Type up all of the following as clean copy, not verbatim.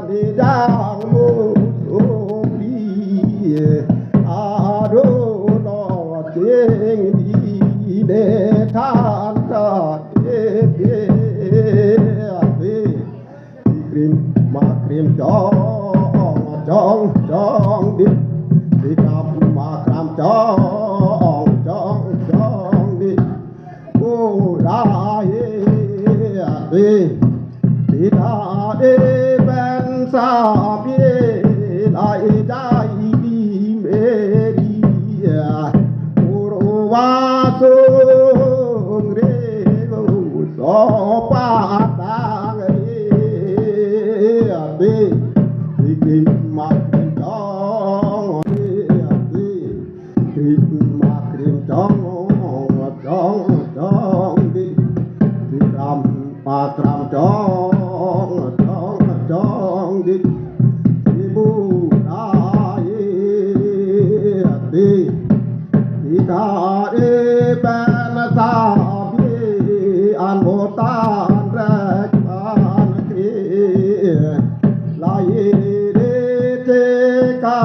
đi giang mô đi đô nó tiếng đi để than ra để krim mà krim chong đi cam mà cam chong đi ô ra đi ta đi bên xa bia lại dai đi mê đi uru vasung re so pa tang đi kim ma kim chong kim ma kim chong đi ram pa ram chong đi bu ra đi ta đi bên xa bi an vô tan ra an kia lại đi thế cả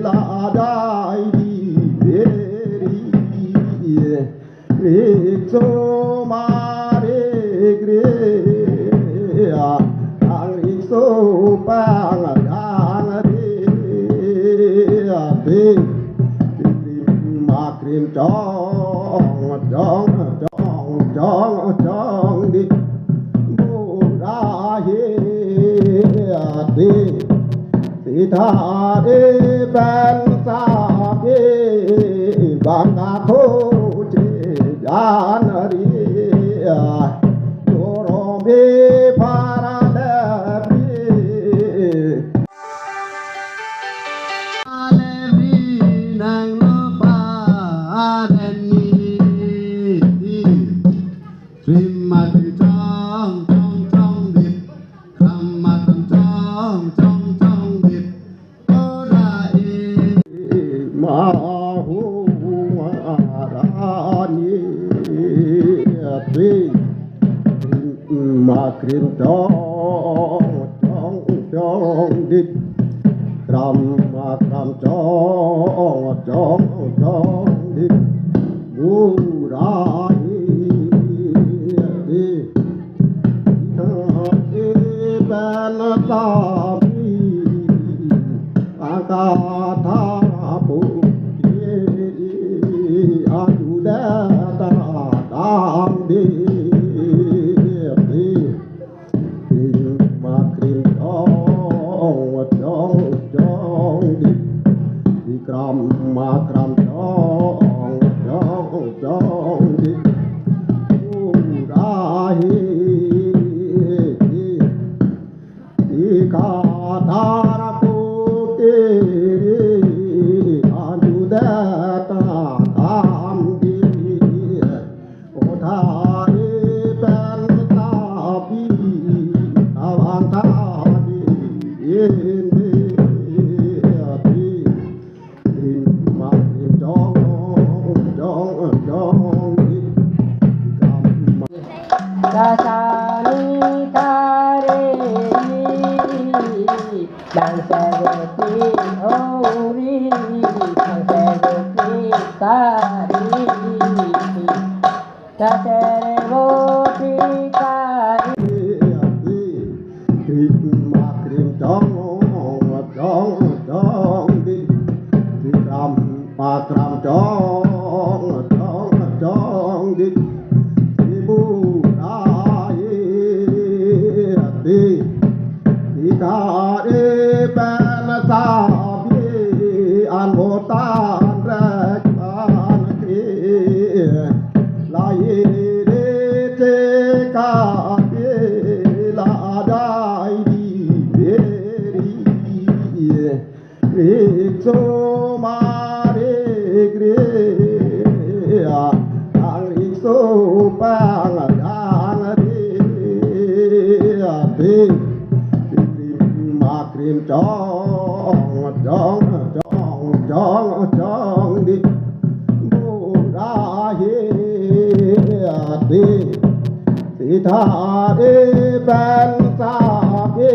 là đại đi về số mà đi ang số bang ang đi mà krim chong đi bu ra đi tha đi bên xa đi ban na thô chế gian đi đồ bi para mà krim chong đi ram mà ram chong đi bu ra đi bên ta bi ca tha pu aju da ta dam đi mà cram chong đi ra đi ca thara pu ke aju da ta am đi o tha đi ben ta bi avan ta đi Dasani tare dan serupi ori dan serupi kari dan serupi kari krim ma krim chong đi ram ma ram chong đi bu đi ta đi bên xa bi an vô tan ra an kia lại đi thế cả là đại đi về số mà đi ang số bang ang đi mà krim chong đi bu ra đi đi tha đi bên xa đi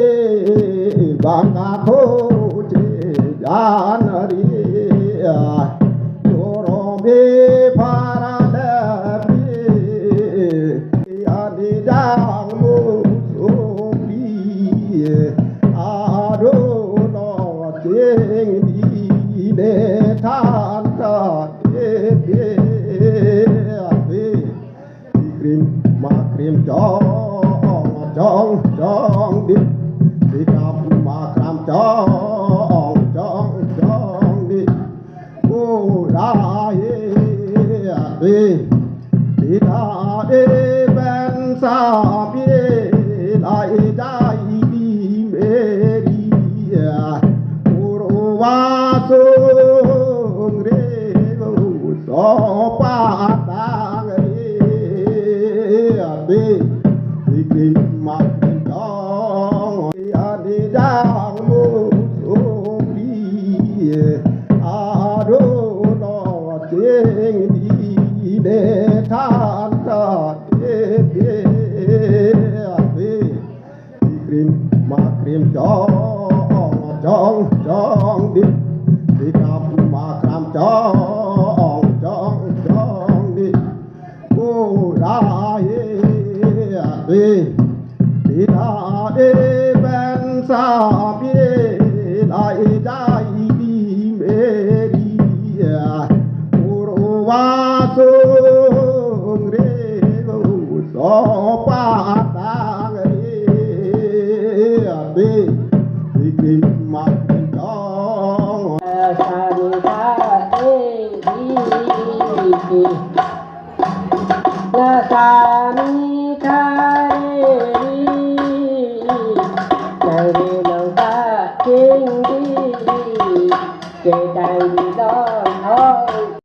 bằng cả thô chế gian đi đồ mi para đi đi đang mu đi ado nó tiếng đi để than ta đi krim ma krim chong đi cam ma cam chong đi ô ra đi ra bên xa bia lại dai đi mê đi ô va sung re so pa ta đi kim mặt chong đi đang mu đi ado nó tiếng đi để than ta đi krim ma krim chong đi cam ma cam chong đi ô ra đi ra bên xa bia lại dai đi mê đi ô va sung re so pa ta đi kim mặt chong sa ni tha di la sa ni tha re ri nang ta kinh đi kể đại đi đó